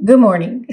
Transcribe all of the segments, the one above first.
Good morning.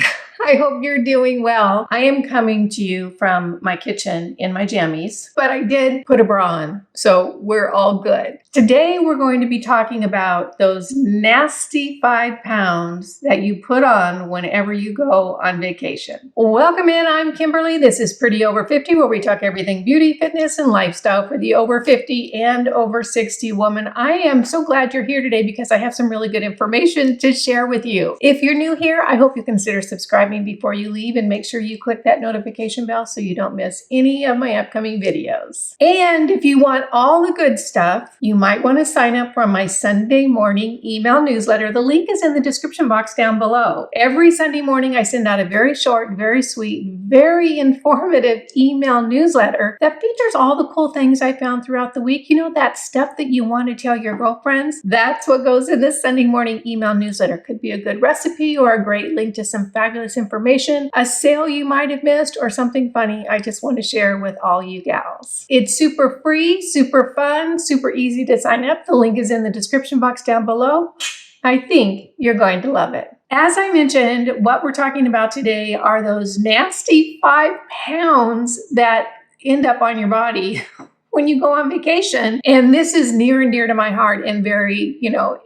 I hope you're doing well. I am coming to you from my kitchen in my jammies, but I did put a bra on, so we're all good. Today, we're going to be talking about those nasty 5 pounds that you put on whenever you go on vacation. Welcome in, I'm Kimberly. This is Pretty Over 50, where we talk everything beauty, fitness, and lifestyle for the over 50 and over 60 woman. I am so glad you're here today because I have some really good information to share with you. If you're new here, I hope you consider subscribing before you leave and make sure you click that notification bell so you don't miss any of my upcoming videos. And if you want all the good stuff, you might want to sign up for my Sunday morning email newsletter. The link is in the description box down below. Every Sunday morning, I send out a very short, very sweet, very informative email newsletter that features all the cool things I found throughout the week. You know, that stuff that you want to tell your girlfriends? That's what goes in this Sunday morning email newsletter. Could be a good recipe or a great link to some fabulous information, a sale you might have missed, or something funny I just want to share with all you gals. It's super free, super fun, super easy to sign up. The link is in the description box down below. I think you're going to love it. As I mentioned, what we're talking about today are those nasty 5 pounds that end up on your body when you go on vacation. And this is near and dear to my heart and very,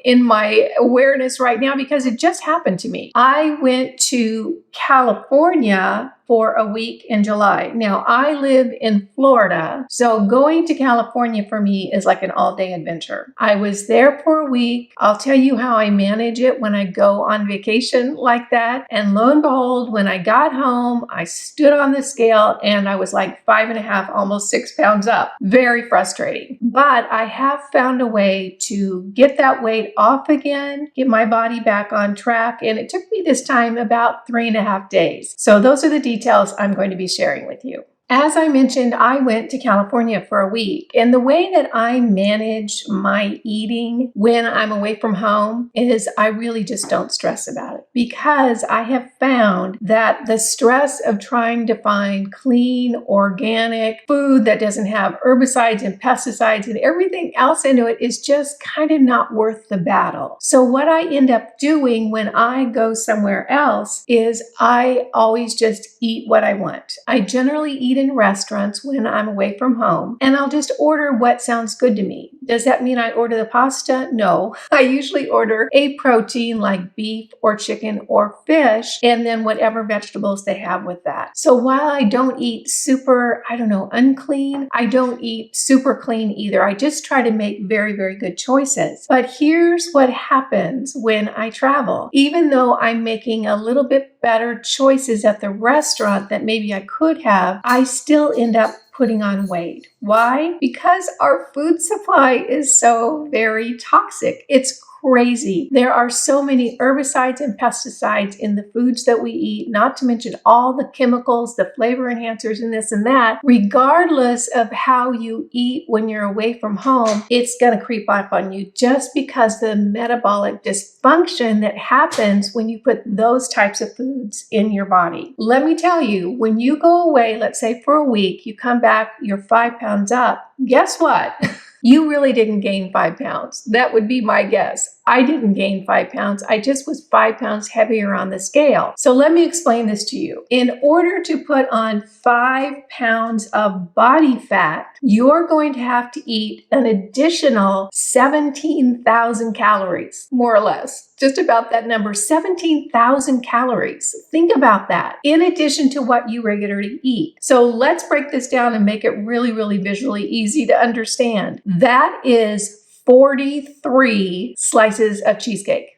in my awareness right now because it just happened to me. I went to California for a week in July. Now, I live in Florida, so going to California for me is like an all-day adventure. I was there for a week. I'll tell you how I manage it when I go on vacation like that. And lo and behold, when I got home, I stood on the scale and I was like 5.5, almost 6 pounds up. Very frustrating. But I have found a way to get that weight off again, get my body back on track. And it took me this time about 3.5 days. So those are the details I'm going to be sharing with you. As I mentioned, I went to California for a week, and the way that I manage my eating when I'm away from home is I really just don't stress about it because I have found that the stress of trying to find clean, organic food that doesn't have herbicides and pesticides and everything else into it is just kind of not worth the battle. So what I end up doing when I go somewhere else is I always just eat what I want. I generally eat in restaurants when I'm away from home, and I'll just order what sounds good to me. Does that mean I order the pasta? No. I usually order a protein like beef or chicken or fish, and then whatever vegetables they have with that. So while I don't eat super, unclean, I don't eat super clean either. I just try to make very, very good choices. But here's what happens when I travel. Even though I'm making a little bit better choices at the restaurant that maybe I could have, I still end up putting on weight. Why? Because our food supply is so very toxic. It's crazy. There are so many herbicides and pesticides in the foods that we eat, not to mention all the chemicals, the flavor enhancers, and this and that. Regardless of how you eat when you're away from home, it's going to creep up on you just because the metabolic dysfunction that happens when you put those types of foods in your body. Let me tell you, when you go away, let's say for a week, you come back, you're 5 pounds up. Guess what? You really didn't gain 5 pounds. That would be my guess. I didn't gain 5 pounds. I just was 5 pounds heavier on the scale. So let me explain this to you. In order to put on 5 pounds of body fat, you're going to have to eat an additional 17,000 calories, more or less. Just about that number, 17,000 calories. Think about that, in addition to what you regularly eat. So let's break this down and make it really, really visually easy to understand. That is 43 slices of cheesecake.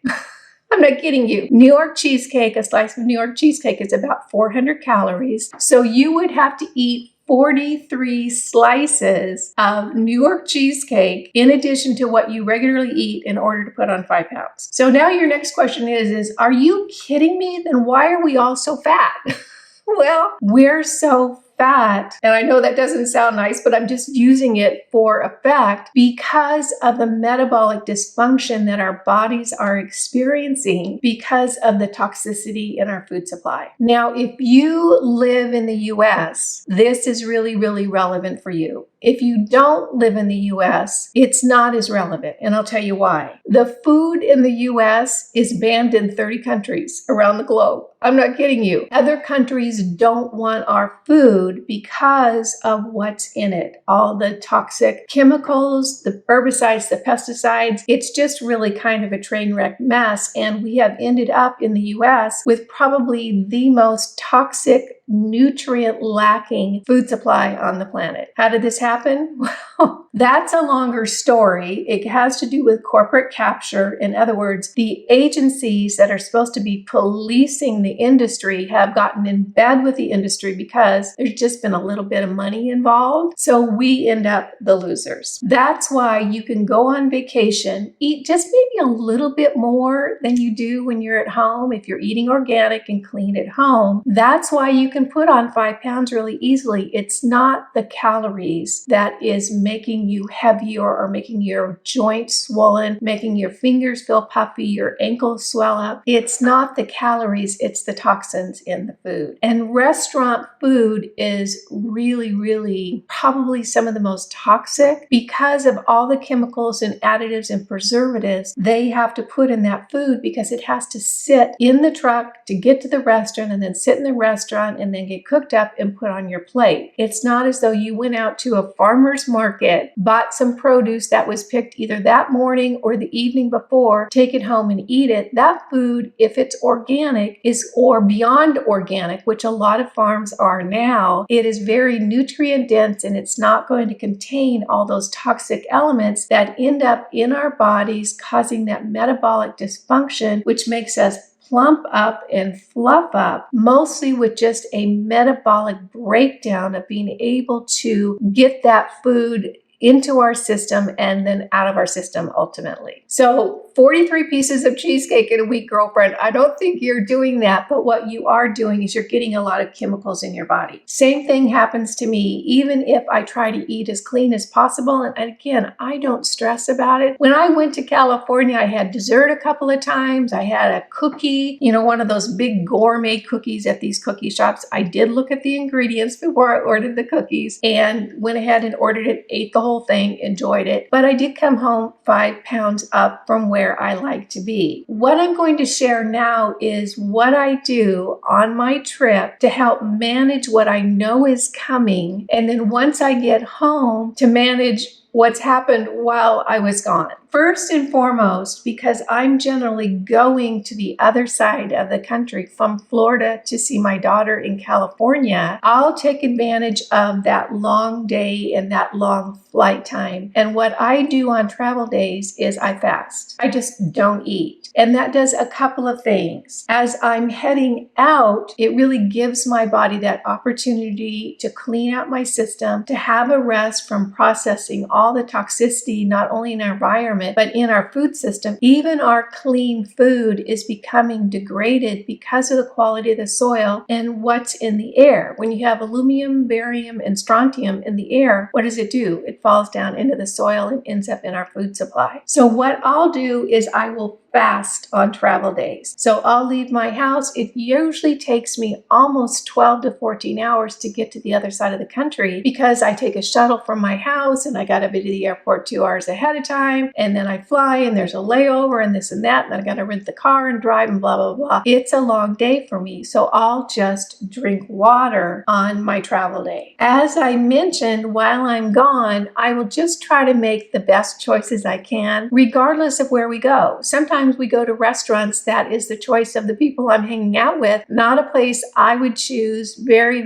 I'm not kidding you. New York cheesecake, a slice of New York cheesecake is about 400 calories. So you would have to eat 43 slices of New York cheesecake in addition to what you regularly eat in order to put on 5 pounds. So now your next question is, are you kidding me? Then why are we all so fat? Well, we're so fat, and I know that doesn't sound nice, but I'm just using it for effect because of the metabolic dysfunction that our bodies are experiencing because of the toxicity in our food supply. Now, if you live in the US, this is really, really relevant for you. If you don't live in the US, it's not as relevant, and I'll tell you why. The food in the US is banned in 30 countries around the globe. I'm not kidding you. Other countries don't want our food because of what's in it. All the toxic chemicals, the herbicides, the pesticides. It's just really kind of a train wreck mess. And we have ended up in the US with probably the most toxic, nutrient lacking food supply on the planet. How did this happen? Well, that's a longer story. It has to do with corporate capture. In other words, the agencies that are supposed to be policing the industry have gotten in bed with the industry because there's just been a little bit of money involved. So we end up the losers. That's why you can go on vacation, eat just maybe a little bit more than you do when you're at home. If you're eating organic and clean at home, that's why you can put on 5 pounds really easily. It's not the calories that is making you heavier or making your joints swollen, making your fingers feel puffy, your ankles swell up. It's not the calories, it's the toxins in the food. And restaurant food is really probably some of the most toxic because of all the chemicals and additives and preservatives they have to put in that food, because it has to sit in the truck to get to the restaurant and then sit in the restaurant and then get cooked up and put on your plate. It's not as though you went out to a farmer's market, bought some produce that was picked either that morning or the evening before, take it home and eat it. That food, if it's organic, is or beyond organic, which a lot of farms are now. It is very nutrient dense and it's not going to contain all those toxic elements that end up in our bodies, causing that metabolic dysfunction, which makes us plump up and fluff up, mostly with just a metabolic breakdown of being able to get that food into our system and then out of our system ultimately. So 43 pieces of cheesecake in a week, girlfriend. I don't think you're doing that, but what you are doing is you're getting a lot of chemicals in your body. Same thing happens to me, even if I try to eat as clean as possible. And again, I don't stress about it. When I went to California, I had dessert a couple of times. I had a cookie, one of those big gourmet cookies at these cookie shops. I did look at the ingredients before I ordered the cookies and went ahead and ordered it, ate the whole thing, enjoyed it. But I did come home 5 pounds up from where I like to be. What I'm going to share now is what I do on my trip to help manage what I know is coming. And then once I get home, to manage what's happened while I was gone. First and foremost, because I'm generally going to the other side of the country from Florida to see my daughter in California, I'll take advantage of that long day and that long flight time. And what I do on travel days is I fast. I just don't eat. And that does a couple of things. As I'm heading out, it really gives my body that opportunity to clean out my system, to have a rest from processing all the toxicity, not only in our environment, but in our food system. Even our clean food is becoming degraded because of the quality of the soil and what's in the air. When you have aluminum, barium, and strontium in the air, what does it do? It falls down into the soil and ends up in our food supply. So what I'll do is I will fast on travel days. So I'll leave my house. It usually takes me almost 12 to 14 hours to get to the other side of the country, because I take a shuttle from my house and I got to be to the airport 2 hours ahead of time. And then I fly and there's a layover and this and that. And then I got to rent the car and drive and blah, blah, blah. It's a long day for me. So I'll just drink water on my travel day. As I mentioned, while I'm gone, I will just try to make the best choices I can, regardless of where we go. Sometimes we go to restaurants that is the choice of the people I'm hanging out with, not a place I would choose. Very,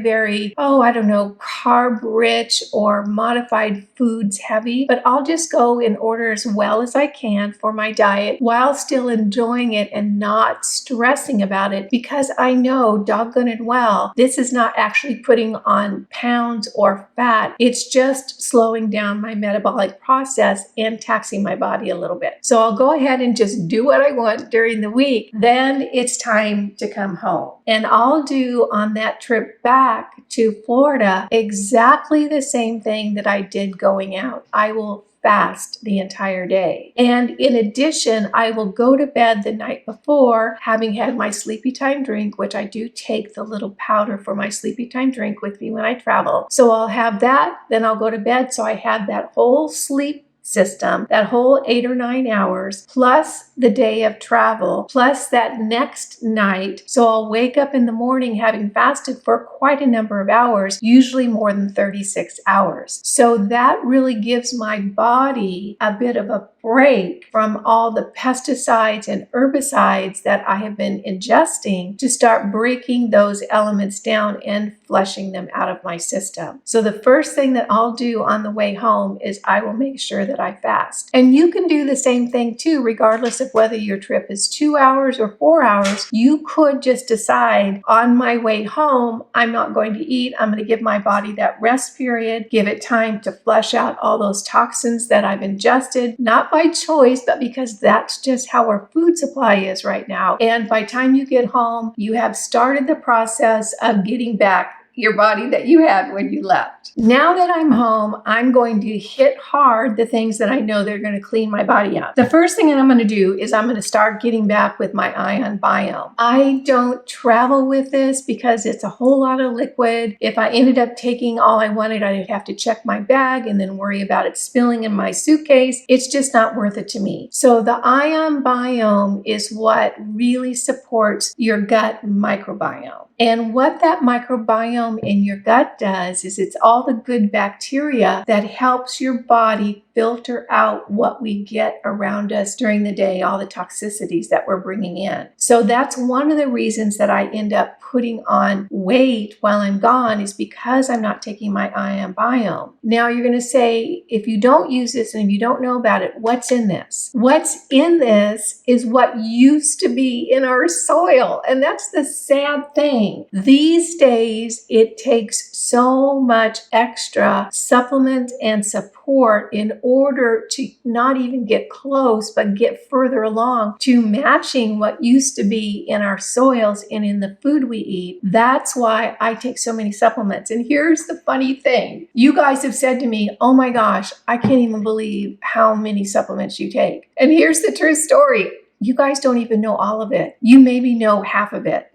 carb rich or modified foods heavy, but I'll just go and order as well as I can for my diet while still enjoying it and not stressing about it, because I know doggone it well, this is not actually putting on pounds or fat. It's just slowing down my metabolic process and taxing my body a little bit. So I'll go ahead and just do what I want during the week. Then it's time to come home. And I'll do on that trip back to Florida exactly the same thing that I did going out. I will fast the entire day. And in addition, I will go to bed the night before, having had my sleepy time drink, which I do take the little powder for my sleepy time drink with me when I travel. So I'll have that, then I'll go to bed. So I have that whole sleep system, that whole 8 or 9 hours, plus the day of travel, plus that next night. So I'll wake up in the morning having fasted for quite a number of hours, usually more than 36 hours. So that really gives my body a bit of a break from all the pesticides and herbicides that I have been ingesting to start breaking those elements down and flushing them out of my system. So the first thing that I'll do on the way home is I will make sure that I fast. And you can do the same thing too, regardless of whether your trip is 2 hours or 4 hours. You could just decide on my way home, I'm not going to eat. I'm going to give my body that rest period, give it time to flush out all those toxins that I've ingested, not by choice, but because that's just how our food supply is right now. And by the time you get home, you have started the process of getting back your body that you had when you left. Now that I'm home, I'm going to hit hard the things that I know they're going to clean my body up. The first thing that I'm going to do is I'm going to start getting back with my ion biome. I don't travel with this because it's a whole lot of liquid. If I ended up taking all I wanted, I'd have to check my bag and then worry about it spilling in my suitcase. It's just not worth it to me. So the ion biome is what really supports your gut microbiome. And what that microbiome in your gut does is it's all the good bacteria that helps your body filter out what we get around us during the day, all the toxicities that we're bringing in. So that's one of the reasons that I end up putting on weight while I'm gone, is because I'm not taking my ion biome. Now you're going to say, if you don't use this and if you don't know about it, what's in this? What's in this is what used to be in our soil. And that's the sad thing. These days, it takes so much extra supplement and support in order to not even get close, but get further along to matching what used to be in our soils and in the food we eat. That's why I take so many supplements. And here's the funny thing. You guys have said to me, oh my gosh, I can't even believe how many supplements you take. And here's the true story. You guys don't even know all of it. You maybe know half of it.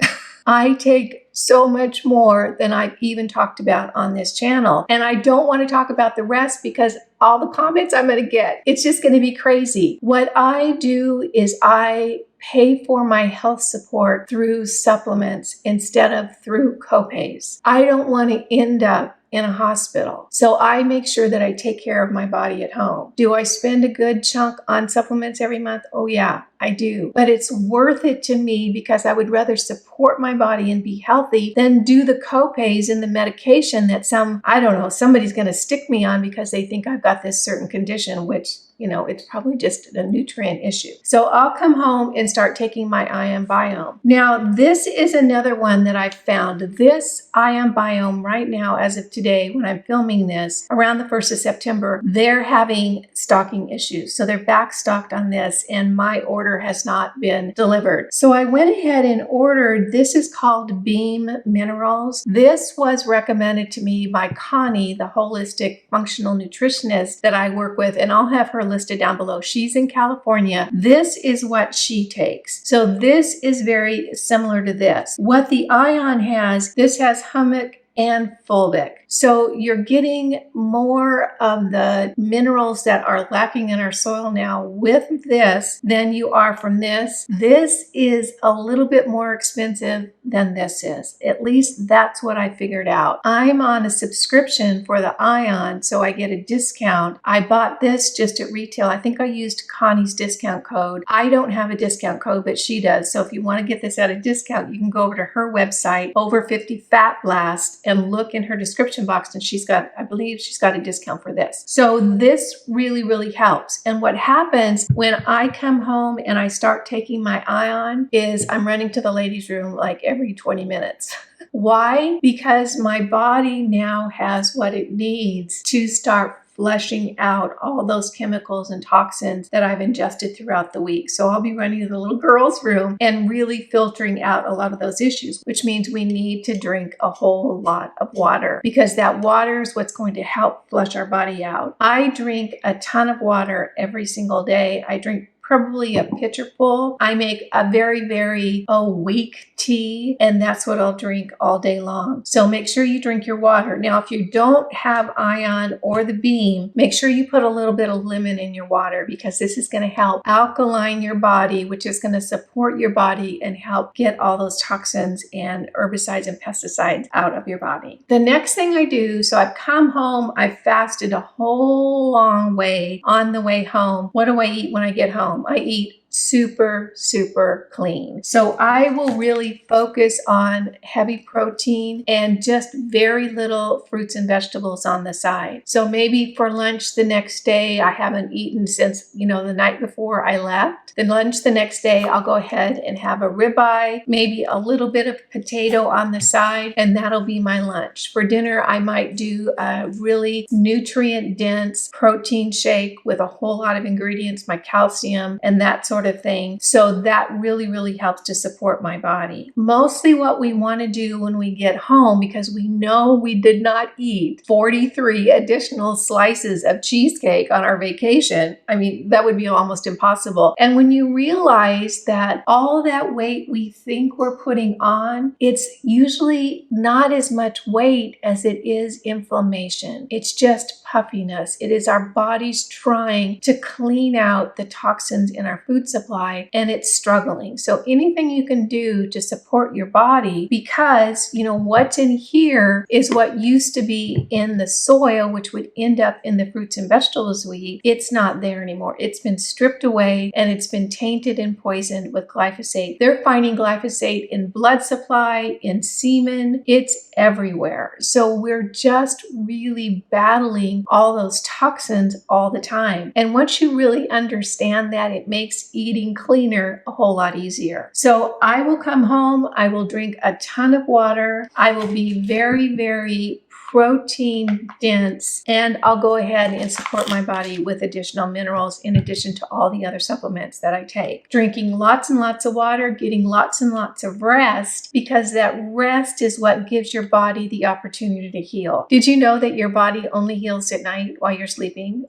I take so much more than I've even talked about on this channel. And I don't want to talk about the rest because all the comments I'm going to get, it's just going to be crazy. What I do is I pay for my health support through supplements instead of through copays. I don't want to end up in a hospital. So I make sure that I take care of my body at home. Do I spend a good chunk on supplements every month? Oh yeah, I do. But it's worth it to me because I would rather support my body and be healthy than do the copays and the medication that somebody's going to stick me on because they think I've got this certain condition, which it's probably just a nutrient issue. So I'll come home and start taking my ion biome. Now, this is another one that I've found. This ion biome right now, as of today, when I'm filming this, around the 1st of September, they're having stocking issues. So they're back stocked on this and my order has not been delivered. So I went ahead and ordered, this is called Beam Minerals. This was recommended to me by Connie, the holistic functional nutritionist that I work with, and I'll have her listed down below. She's in California. This is what she takes. So this is very similar to this. What the ion has, this has humic and fulvic. So you're getting more of the minerals that are lacking in our soil now with this than you are from this. This is a little bit more expensive than this is. At least that's what I figured out. I'm on a subscription for the ion, so I get a discount. I bought this just at retail. I think I used Connie's discount code. I don't have a discount code, but she does. So if you want to get this at a discount, you can go over to her website, Over 50 Fat Blast, and look in her description box, and I believe she's got a discount for this. So this really, really helps. And what happens when I come home and I start taking my ion is I'm running to the ladies' room like every 20 minutes. Why? Because my body now has what it needs to start flushing out all those chemicals and toxins that I've ingested throughout the week. So I'll be running to the little girl's room and really filtering out a lot of those issues, which means we need to drink a whole lot of water because that water is what's going to help flush our body out. I drink a ton of water every single day. I drink probably a pitcher full. I make a very, very weak tea, and that's what I'll drink all day long. So make sure you drink your water. Now, if you don't have ion or the beam, make sure you put a little bit of lemon in your water because this is going to help alkaline your body, which is going to support your body and help get all those toxins and herbicides and pesticides out of your body. The next thing I do, so I've come home, I've fasted a whole long way on the way home. What do I eat when I get home? I eat super, super clean. So I will really focus on heavy protein and just very little fruits and vegetables on the side. So maybe for lunch the next day, I haven't eaten since, the night before I left. Then lunch the next day, I'll go ahead and have a ribeye, maybe a little bit of potato on the side, and that'll be my lunch. For dinner, I might do a really nutrient-dense protein shake with a whole lot of ingredients, my calcium, and that sort of thing. So that really, really helps to support my body. Mostly what we want to do when we get home, because we know we did not eat 43 additional slices of cheesecake on our vacation. I mean, that would be almost impossible. And when you realize that all that weight we think we're putting on, it's usually not as much weight as it is inflammation. It's just puffiness. It is our bodies trying to clean out the toxins in our food supply, and it's struggling. So anything you can do to support your body, because what's in here is what used to be in the soil, which would end up in the fruits and vegetables we eat. It's not there anymore. It's been stripped away and it's been tainted and poisoned with glyphosate. They're finding glyphosate in blood supply, in semen. It's everywhere. So we're just really battling all those toxins all the time. And once you really understand that, it makes eating cleaner a whole lot easier. So I will come home, I will drink a ton of water, I will be very, very protein dense, and I'll go ahead and support my body with additional minerals in addition to all the other supplements that I take. Drinking lots and lots of water, getting lots and lots of rest, because that rest is what gives your body the opportunity to heal. Did you know that your body only heals at night while you're sleeping?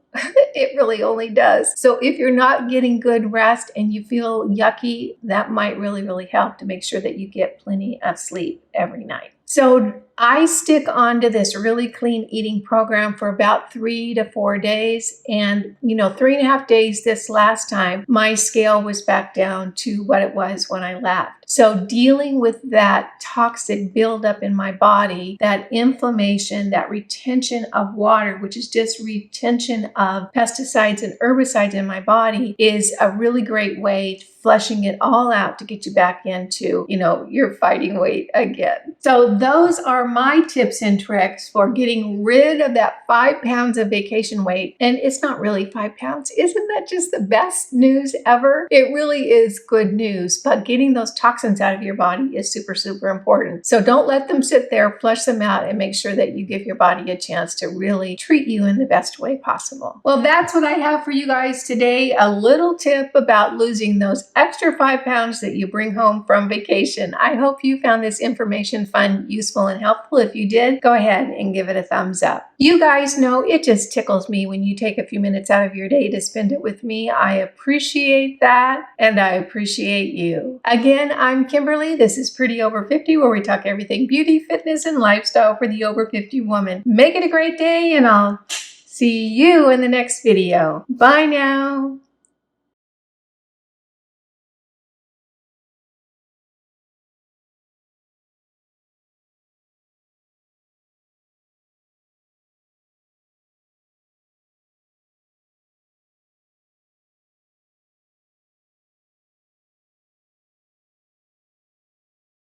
It really only does. So if you're not getting good rest and you feel yucky, that might really, really help to make sure that you get plenty of sleep every night. So I stick onto this really clean eating program for about 3 to 4 days. And, 3.5 days this last time, my scale was back down to what it was when I left. So dealing with that toxic buildup in my body, that inflammation, that retention of water, which is just retention of pesticides and herbicides in my body, is a really great way flushing it all out to get you back into, your fighting weight again. So those are my tips and tricks for getting rid of that 5 pounds of vacation weight. And it's not really 5 pounds. Isn't that just the best news ever? It really is good news, but getting those toxins out of your body is super, super important. So don't let them sit there, flush them out, and make sure that you give your body a chance to really treat you in the best way possible. Well, that's what I have for you guys today. A little tip about losing those extra 5 pounds that you bring home from vacation. I hope you found this information fun, useful, and helpful. If you did, go ahead and give it a thumbs up. You guys know it just tickles me when you take a few minutes out of your day to spend it with me. I appreciate that, and I appreciate you. Again, I'm Kimberly. This is Pretty Over 50, where we talk everything beauty, fitness, and lifestyle for the over 50 woman. Make it a great day, and I'll see you in the next video. Bye now.